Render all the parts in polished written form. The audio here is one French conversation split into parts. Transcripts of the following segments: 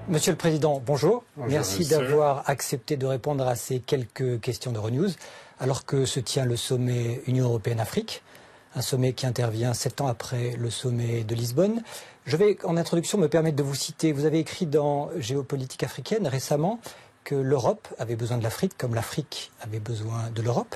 Monsieur le Président, bonjour. Bonjour. Merci d'avoir accepté de répondre à ces quelques questions d'Euronews, alors que se tient le sommet Union européenne-Afrique, un sommet qui intervient 7 ans après le sommet de Lisbonne. Je vais, en introduction, me permettre de vous citer. Vous avez écrit dans Géopolitique africaine récemment que l'Europe avait besoin de l'Afrique, comme l'Afrique avait besoin de l'Europe.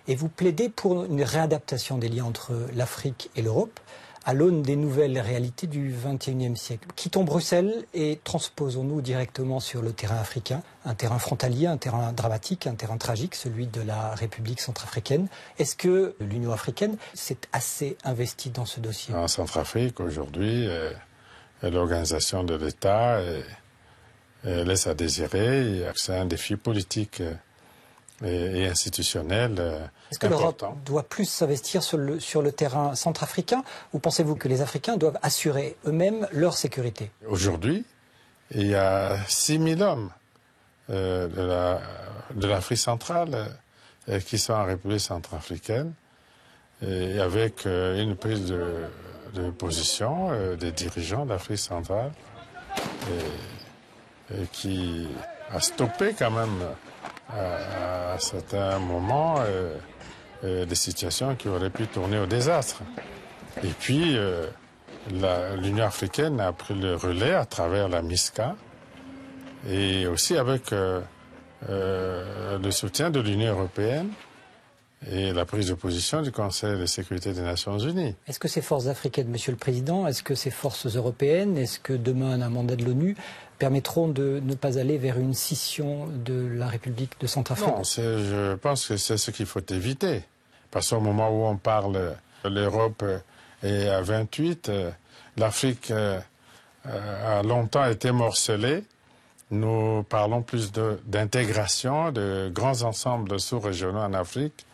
Et vous plaidez pour une réadaptation des liens entre l'Afrique et l'Europe, à l'aune des nouvelles réalités du XXIe siècle. Quittons Bruxelles et transposons-nous directement sur le terrain africain, un terrain frontalier, un terrain dramatique, un terrain tragique, celui de la République centrafricaine. Est-ce que l'Union africaine s'est assez investie dans ce dossier? En Centrafrique, aujourd'hui, l'organisation de l'État laisse à désirer. C'est un défi politique et institutionnel. Est-ce que l'Europe doit plus s'investir sur le terrain centrafricain, ou pensez-vous que les Africains doivent assurer eux-mêmes leur sécurité? Aujourd'hui, il y a 6 000 hommes de l'Afrique centrale qui sont en République centrafricaine, et avec une prise de position des dirigeants d'Afrique centrale qui a stoppé quand même à certains moments des situations qui auraient pu tourner au désastre. Et puis, l'Union africaine a pris le relais à travers la MISCA et aussi avec le soutien de l'Union européenne et la prise de position du Conseil de sécurité des Nations unies. Est-ce que ces forces africaines, Monsieur le Président, est-ce que ces forces européennes, est-ce que demain un mandat de l'ONU permettront de ne pas aller vers une scission de la République de Centrafrique? Non, je pense que c'est ce qu'il faut éviter. Parce qu'au moment où on parle de l'Europe est à 28, l'Afrique a longtemps été morcelée. Nous parlons plus d'intégration, de grands ensembles sous-régionaux en Afrique.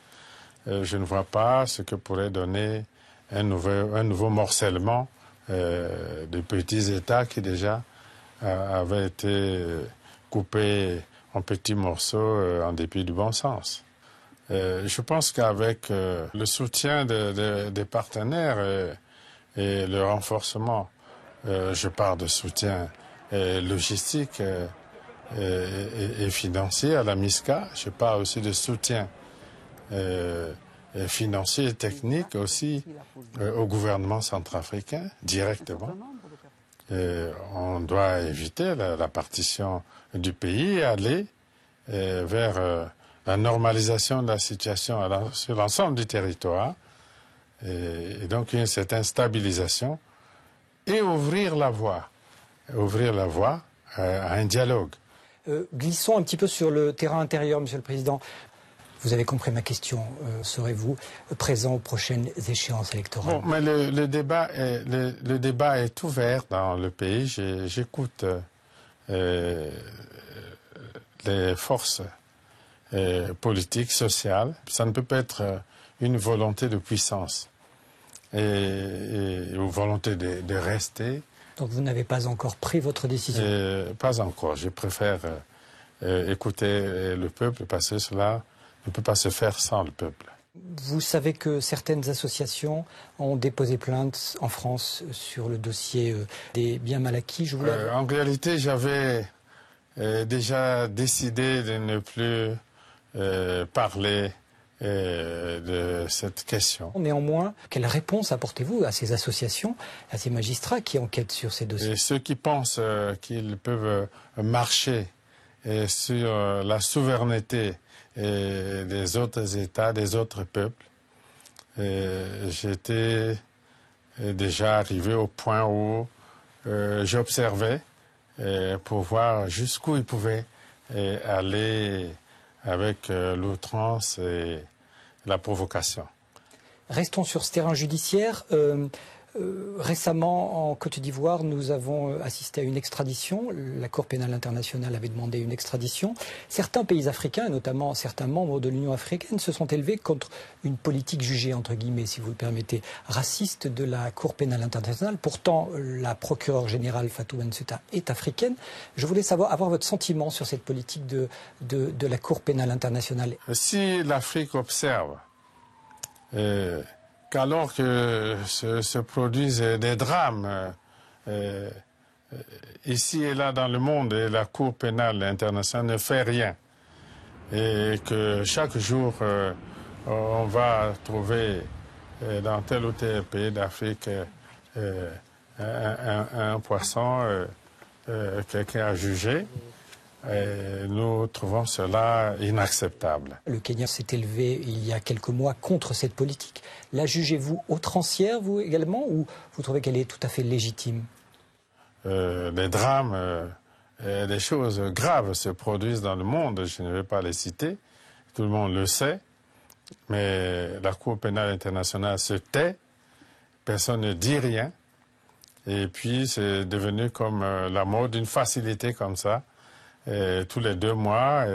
Je ne vois pas ce que pourrait donner un nouveau morcellement de petits États qui déjà avaient été coupés en petits morceaux en dépit du bon sens. Je pense qu'avec le soutien des partenaires et le renforcement, je parle de soutien logistique et financier à la MISCA, je parle aussi de soutien financier et technique aussi au gouvernement centrafricain directement. On doit éviter la partition du pays et aller vers la normalisation de la situation sur l'ensemble du territoire et donc cette instabilisation et ouvrir la voie à un dialogue. Glissons un petit peu sur le terrain intérieur, Monsieur le Président. Vous avez compris ma question. Serez-vous présent aux prochaines échéances électorales? Bon, mais le débat est ouvert dans le pays. J'écoute les forces politiques, sociales. Ça ne peut pas être une volonté de puissance et une volonté de rester. Donc vous n'avez pas encore pris votre décision? Pas encore. Je préfère écouter le peuple parce que cela ne peut pas se faire sans le peuple. Vous savez que certaines associations ont déposé plainte en France sur le dossier des biens mal acquis. En réalité, j'avais déjà décidé de ne plus parler de cette question. Néanmoins, quelle réponse apportez-vous à ces associations, à ces magistrats qui enquêtent sur ces dossiers? Et ceux qui pensent qu'ils peuvent marcher sur la souveraineté des autres États, des autres peuples. J'étais déjà arrivé au point où j'observais pour voir jusqu'où ils pouvaient aller avec l'outrance et la provocation. Restons sur ce terrain judiciaire. Récemment, en Côte d'Ivoire, nous avons assisté à une extradition. La Cour pénale internationale avait demandé une extradition. Certains pays africains, et notamment certains membres de l'Union africaine, se sont élevés contre une politique jugée, entre guillemets, si vous le permettez, raciste de la Cour pénale internationale. Pourtant, la procureure générale Fatou Bensouda est africaine. Je voulais avoir votre sentiment sur cette politique de la Cour pénale internationale. Si l'Afrique observe qu'alors que se produisent des drames ici et là dans le monde, et la Cour pénale internationale ne fait rien. Et que chaque jour, on va trouver dans tel ou tel pays d'Afrique un poisson, quelqu'un a jugé. Et nous trouvons cela inacceptable. Le Kenya s'est élevé il y a quelques mois contre cette politique. La jugez-vous outrancière, vous également, ou vous trouvez qu'elle est tout à fait légitime? Des drames, des choses graves se produisent dans le monde, je ne vais pas les citer, tout le monde le sait, mais la Cour pénale internationale se tait, personne ne dit rien, et puis c'est devenu comme la mode, une facilité comme ça. Et tous les 2 mois,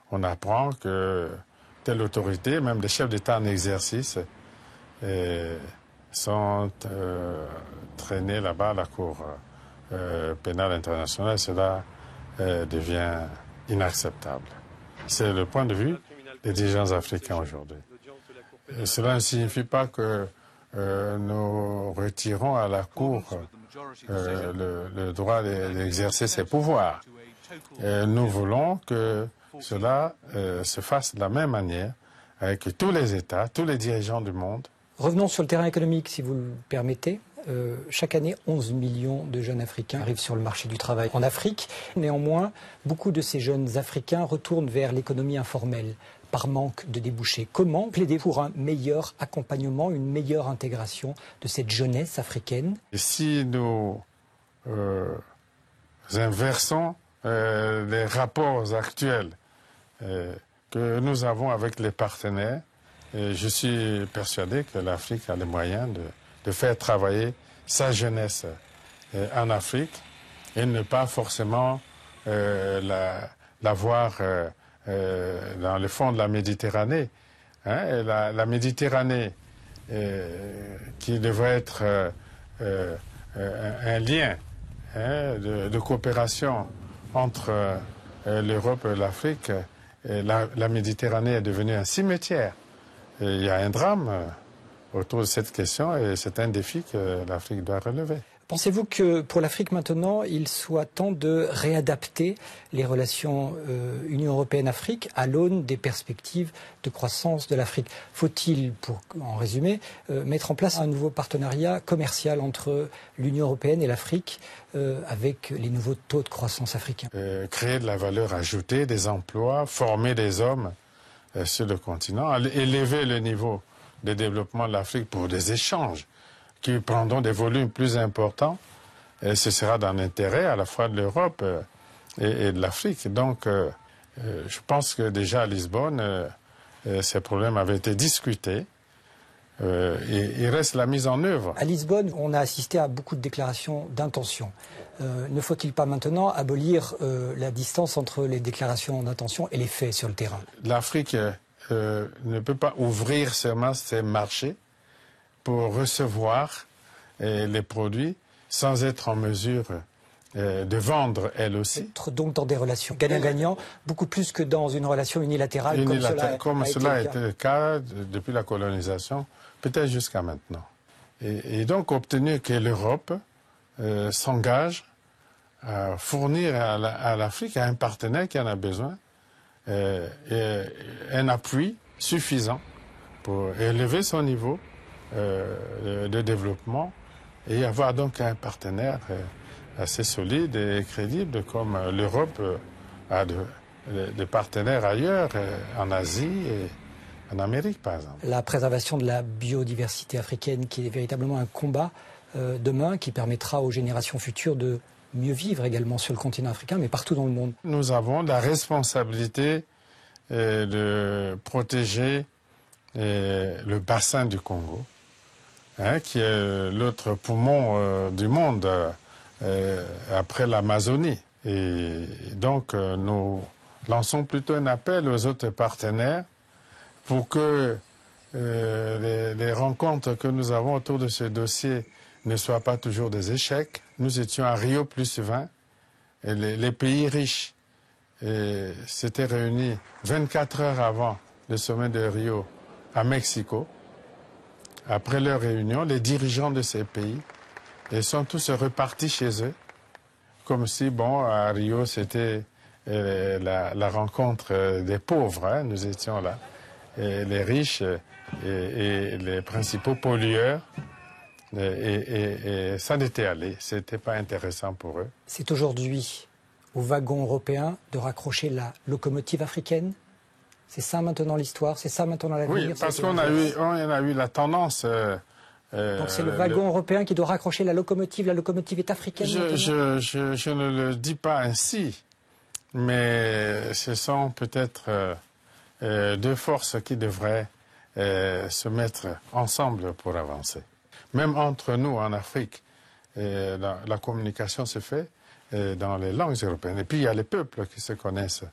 on apprend que telle autorité, même des chefs d'État en exercice, sont traînés là-bas à la Cour pénale internationale. Cela devient inacceptable. C'est le point de vue des dirigeants africains aujourd'hui. Cela ne signifie pas que nous retirons à la Cour le droit d'exercer ses pouvoirs. Nous voulons que cela se fasse de la même manière avec tous les États, tous les dirigeants du monde. Revenons sur le terrain économique, si vous le permettez. Chaque année, 11 millions de jeunes Africains arrivent sur le marché du travail en Afrique. Néanmoins, beaucoup de ces jeunes Africains retournent vers l'économie informelle par manque de débouchés. Comment plaider pour un meilleur accompagnement, une meilleure intégration de cette jeunesse africaine? Et si nous inversons les rapports actuels que nous avons avec les partenaires, je suis persuadé que l'Afrique a les moyens de faire travailler sa jeunesse en Afrique et ne pas forcément la voir dans le fond de la Méditerranée. Et la Méditerranée, qui devrait être un lien de coopération entre l'Europe et l'Afrique, la Méditerranée est devenue un cimetière. Et il y a un drame autour de cette question et c'est un défi que l'Afrique doit relever. Pensez-vous que pour l'Afrique maintenant, il soit temps de réadapter les relations Union européenne-Afrique à l'aune des perspectives de croissance de l'Afrique? Faut-il, pour en résumer, mettre en place un nouveau partenariat commercial entre l'Union européenne et l'Afrique avec les nouveaux taux de croissance africains? Créer de la valeur ajoutée, des emplois, former des hommes sur le continent, élever le niveau de développement de l'Afrique pour des échanges qui prendront des volumes plus importants, et ce sera dans l'intérêt à la fois de l'Europe et de l'Afrique. Donc, je pense que déjà à Lisbonne, ces problèmes avaient été discutés. Et il reste la mise en œuvre. À Lisbonne, on a assisté à beaucoup de déclarations d'intention. Ne faut-il pas maintenant abolir la distance entre les déclarations d'intention et les faits sur le terrain? L'Afrique ne peut pas ouvrir seulement ses marchés pour recevoir les produits sans être en mesure de vendre elle aussi. Être donc dans des relations gagnant-gagnant, beaucoup plus que dans une relation unilatérale comme cela a été le cas depuis la colonisation, peut-être jusqu'à maintenant. Et donc obtenir que l'Europe s'engage à fournir à l'Afrique, à un partenaire qui en a besoin, un appui suffisant pour élever son niveau de développement et avoir donc un partenaire assez solide et crédible comme l'Europe a de partenaires ailleurs, en Asie et en Amérique par exemple. La préservation de la biodiversité africaine qui est véritablement un combat demain qui permettra aux générations futures de mieux vivre également sur le continent africain mais partout dans le monde. Nous avons la responsabilité de protéger le bassin du Congo, qui est l'autre poumon du monde après l'Amazonie. Et donc nous lançons plutôt un appel aux autres partenaires pour que les rencontres que nous avons autour de ce dossier ne soient pas toujours des échecs. Nous étions à Rio +20 et les pays riches s'étaient réunis 24 heures avant le sommet de Rio à Mexico. Après leur réunion, les dirigeants de ces pays sont tous repartis chez eux comme si, bon, à Rio, c'était la rencontre des pauvres. Hein, nous étions là. Et les riches et les principaux pollueurs. Et ça n'était allé. Ce n'était pas intéressant pour eux. C'est aujourd'hui au wagon européen de raccrocher la locomotive africaine? C'est ça maintenant l'histoire? C'est ça maintenant l'avenir? Oui, parce qu'on a eu la tendance... donc c'est le wagon européen qui doit raccrocher la locomotive est africaine? Je ne le dis pas ainsi, mais ce sont peut-être deux forces qui devraient se mettre ensemble pour avancer. Même entre nous en Afrique, la communication se fait dans les langues européennes. Et puis il y a les peuples qui se connaissent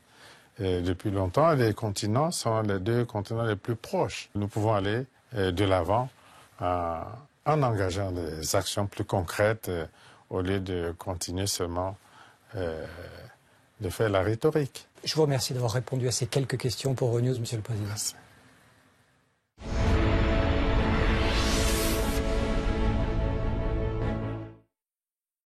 depuis longtemps. Les continents sont les deux continents les plus proches. Nous pouvons aller de l'avant en engageant des actions plus concrètes au lieu de continuer seulement de faire la rhétorique. Je vous remercie d'avoir répondu à ces quelques questions pour Euronews, Monsieur le Président. Merci.